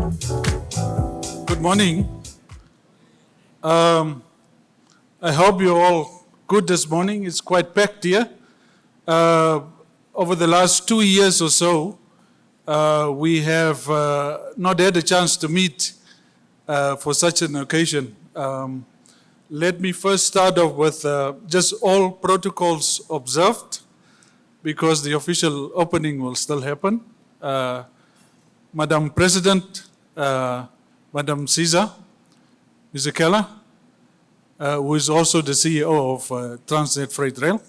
Good morning. I hope you're all good this morning. It's quite packed here. Over the last 2 years or so, we have not had a chance to meet for such an occasion. Let me first start off with just all protocols observed, because the official opening will still happen. Madam President, Madam Caesar, Mr. Keller, who is also the CEO of Transnet Freight Rail,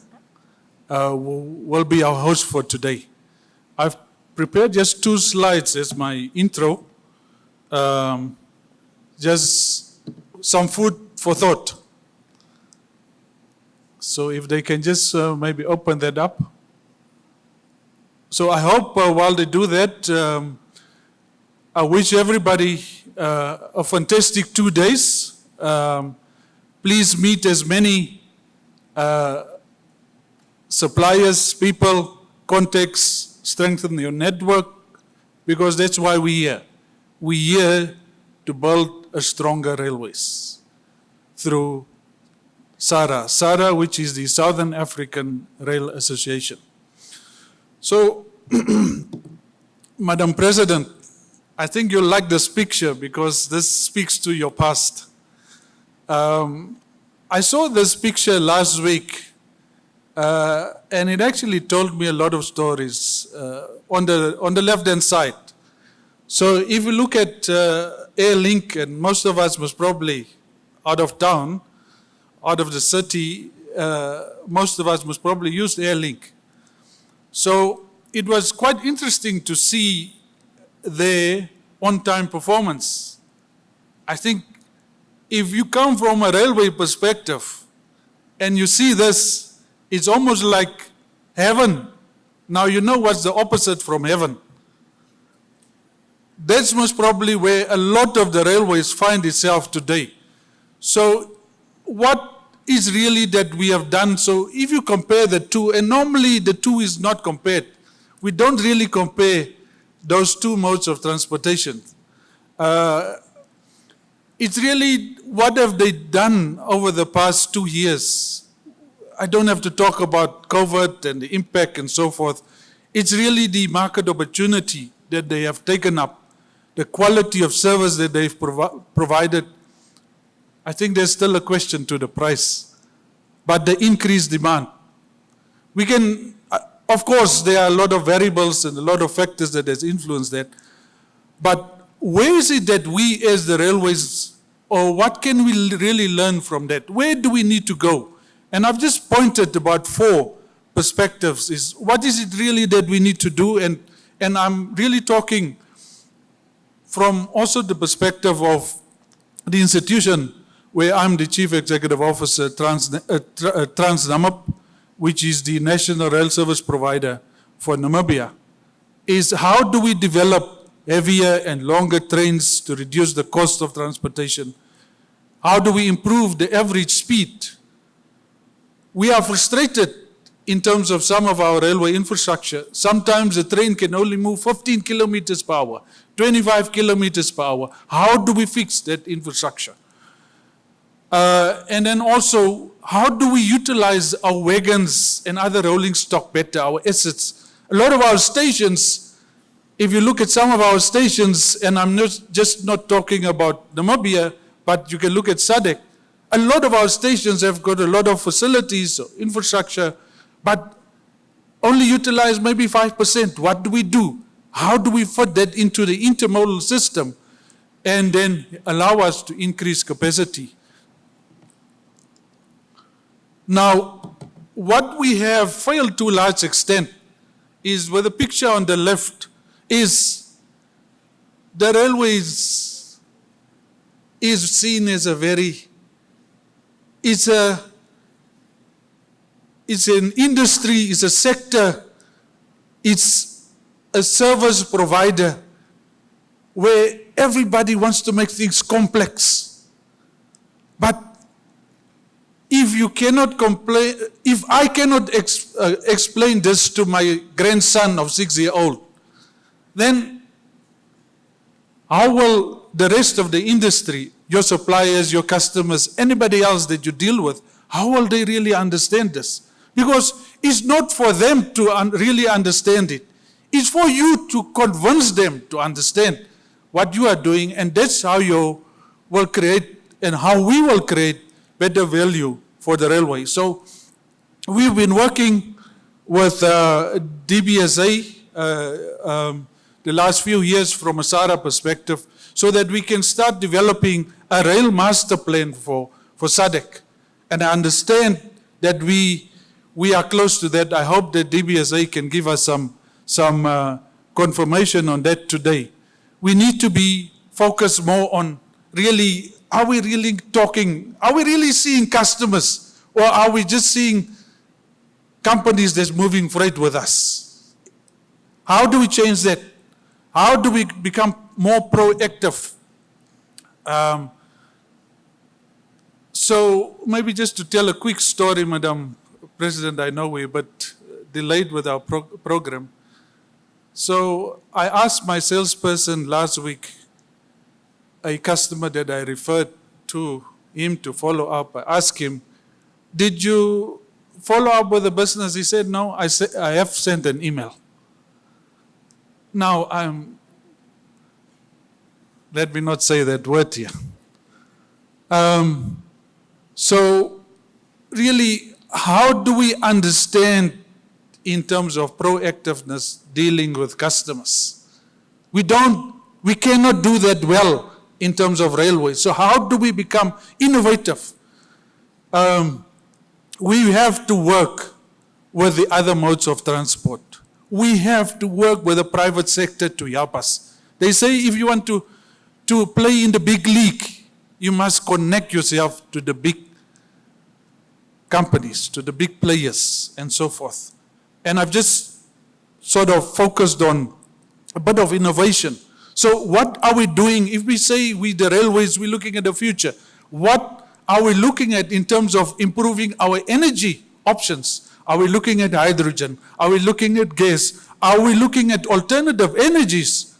will be our host for today. I've prepared just 2 slides as my intro, just some food for thought. So if they can just maybe open that up. So I hope while they do that, I wish everybody a fantastic 2 days. Please meet as many suppliers, people, contacts, strengthen your network, because that's why we're here. We're here to build a stronger railways through SARA, which is the Southern African Rail Association. So, Madam President, I think you'll like this picture because this speaks to your past. I saw this picture last week, and it actually told me a lot of stories on the left-hand side. So if you look at Airlink, and most of us was probably out of town, out of the city, most of us must probably use Airlink. So it was quite interesting to see their on-time performance. I think if you come from a railway perspective and you see this, it's almost like heaven. Now you know what's the opposite from heaven. That's most probably where a lot of the railways find itself today. So what is really that we have done? So if you compare the two, and normally the two is not compared, we don't really compare those 2 modes of transportation. It's really what have they done over the past 2 years. I don't have to talk about COVID and the impact and so forth. It's really the market opportunity that they have taken up, the quality of service that they've provided. I think there's still a question to the price, but the increased demand. We can, of course, there are a lot of variables and a lot of factors that has influenced that, but where is it that we as the railways, or what can we really learn from that? Where do we need to go? And I've just pointed about 4 perspectives. Is what is it really that we need to do? And I'm really talking from also the perspective of the institution where I'm the Chief Executive Officer, TransNamib, which is the national rail service provider for Namibia, is how do we develop heavier and longer trains to reduce the cost of transportation? How do we improve the average speed? We are frustrated in terms of some of our railway infrastructure. Sometimes a train can only move 15 kilometers per hour, 25 kilometers per hour. How do we fix that infrastructure? And then also, how do we utilize our wagons and other rolling stock better, our assets? A lot of our stations, if you look at some of our stations, and I'm just not talking about Namibia, but you can look at SADC, a lot of our stations have got a lot of facilities, infrastructure, but only utilize maybe 5%. What do we do? How do we fit that into the intermodal system and then allow us to increase capacity? Now, what we have failed to a large extent is, with the picture on the left, is the railways is seen as a very, it's an industry, it's a sector, it's a service provider where everybody wants to make things complex. But if you cannot complain, if I cannot explain this to my grandson of 6 years old, then How will the rest of the industry, your suppliers, your customers, anybody else that you deal with, how will they really understand this? Because it's not for them to really understand it. It's for you to convince them to understand what you are doing, and that's how you will create and how we will create better value for the railway. So we've been working with DBSA the last few years from a SARA perspective so that we can start developing a rail master plan for SADC. And I understand that we are close to that. I hope that DBSA can give us some confirmation on that today. We need to be focused more on really, are we really talking, are we really seeing customers, or are we just seeing companies that's moving freight with us? How do we change that? How do we become more proactive? So maybe just to tell a quick story, Madam President, I know we're a bit delayed with our program. So I asked my salesperson last week, a customer that I referred to him to follow up. I asked him, did you follow up with the business? He said, no, I have sent an email. Now, let me not say that word here. So really, how do we understand in terms of proactiveness dealing with customers? We cannot do that well in terms of railways. So how do we become innovative? We have to work with the other modes of transport. We have to work with the private sector to help us. They say if you want to play in the big league, you must connect yourself to the big companies, to the big players, and so forth. And I've just sort of focused on a bit of innovation. So what are we doing? If we say the railways, we're looking at the future. What are we looking at in terms of improving our energy options? Are we looking at hydrogen? Are we looking at gas? Are we looking at alternative energies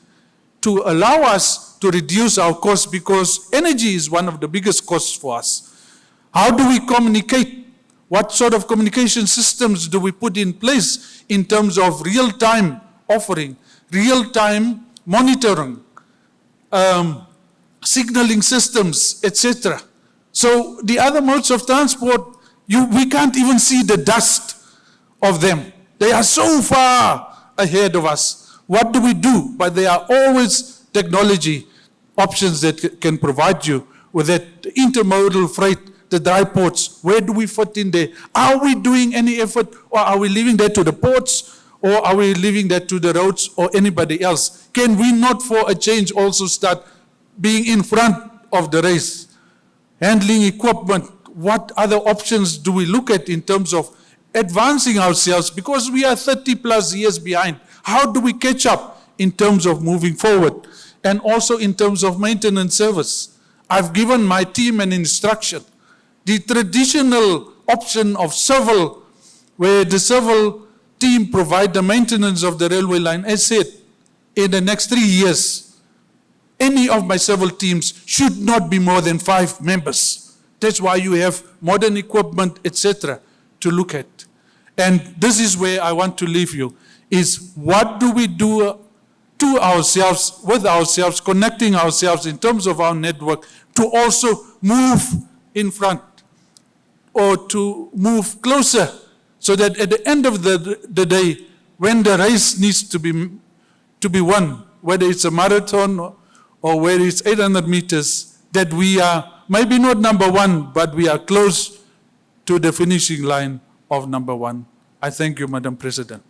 to allow us to reduce our costs? Because energy is one of the biggest costs for us. How do we communicate? What sort of communication systems do we put in place in terms of real-time offering, real-time monitoring, signaling systems, etc.? So the other modes of transport, we can't even see the dust of them. They are so far ahead of us. What do we do? But there are always technology options that can provide you with that intermodal freight, the dry ports. Where do we fit in there? Are we doing any effort, or are we leaving that to the ports, or are we leaving that to the roads or anybody else? Can we not, for a change, also start being in front of the race? Handling equipment, what other options do we look at in terms of advancing ourselves? Because we are 30 plus years behind. How do we catch up in terms of moving forward? And also in terms of maintenance service. I've given my team an instruction. The traditional option of civil, where the civil team provide the maintenance of the railway line, as said, in the next 3 years, any of my civil teams should not be more than 5 members. That's why you have modern equipment, etc., to look at. And this is where I want to leave you, is what do we do to ourselves, with ourselves, connecting ourselves in terms of our network to also move in front or to move closer, so that at the end of the day, when the race needs to be won, whether it's a marathon or whether it's 800 meters, that we are maybe not number 1, but we are close to the finishing line of number 1. I thank you, Madam President.